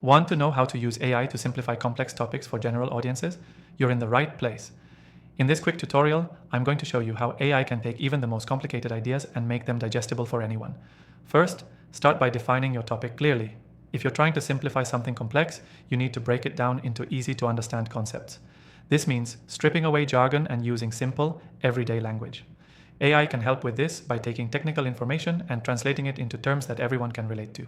Want to know how to use AI to simplify complex topics for general audiences? You're in the right place. In this quick tutorial, I'm going to show you how AI can take even the most complicated ideas and make them digestible for anyone. First, start by defining your topic clearly. If you're trying to simplify something complex, you need to break it down into easy to understand concepts. This means stripping away jargon and using simple, everyday language. AI can help with this by taking technical information and translating it into terms that everyone can relate to.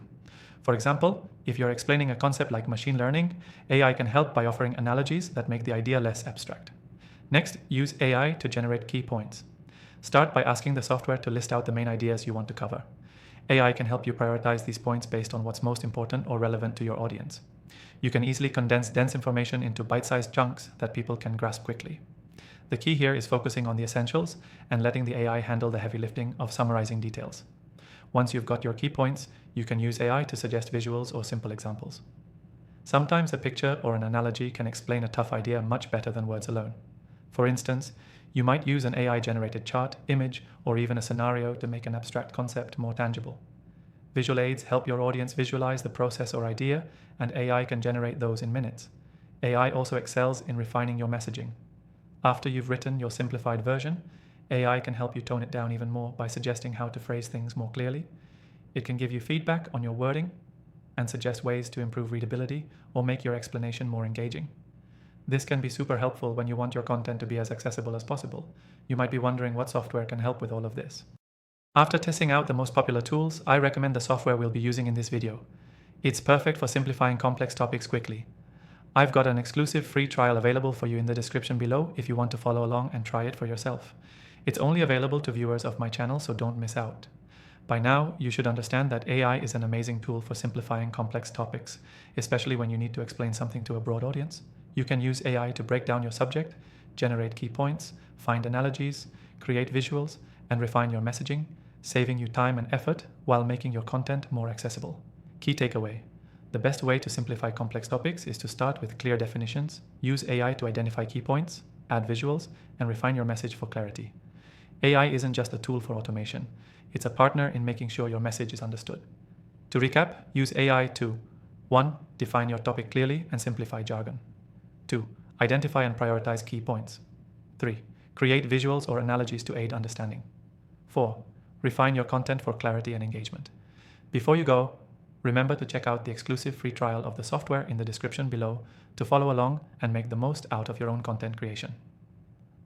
For example, if you're explaining a concept like machine learning, AI can help by offering analogies that make the idea less abstract. Next, use AI to generate key points. Start by asking the software to list out the main ideas you want to cover. AI can help you prioritize these points based on what's most important or relevant to your audience. You can easily condense dense information into bite-sized chunks that people can grasp quickly. The key here is focusing on the essentials and letting the AI handle the heavy lifting of summarizing details. Once you've got your key points, you can use AI to suggest visuals or simple examples. Sometimes a picture or an analogy can explain a tough idea much better than words alone. For instance, you might use an AI-generated chart, image, or even a scenario to make an abstract concept more tangible. Visual aids help your audience visualize the process or idea, and AI can generate those in minutes. AI also excels in refining your messaging. After you've written your simplified version, AI can help you tone it down even more by suggesting how to phrase things more clearly. It can give you feedback on your wording and suggest ways to improve readability or make your explanation more engaging. This can be super helpful when you want your content to be as accessible as possible. You might be wondering what software can help with all of this. After testing out the most popular tools, I recommend the software we'll be using in this video. It's perfect for simplifying complex topics quickly. I've got an exclusive free trial available for you in the description below if you want to follow along and try it for yourself. It's only available to viewers of my channel, so don't miss out. By now, you should understand that AI is an amazing tool for simplifying complex topics, especially when you need to explain something to a broad audience. You can use AI to break down your subject, generate key points, find analogies, create visuals, and refine your messaging, saving you time and effort while making your content more accessible. Key takeaway: the best way to simplify complex topics is to start with clear definitions, use AI to identify key points, add visuals, and refine your message for clarity. AI isn't just a tool for automation, it's a partner in making sure your message is understood. To recap, use AI to 1. Define your topic clearly and simplify jargon. 2. Identify and prioritize key points. 3. Create visuals or analogies to aid understanding. 4. Refine your content for clarity and engagement. Before you go, remember to check out the exclusive free trial of the software in the description below to follow along and make the most out of your own content creation.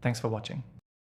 Thanks for watching.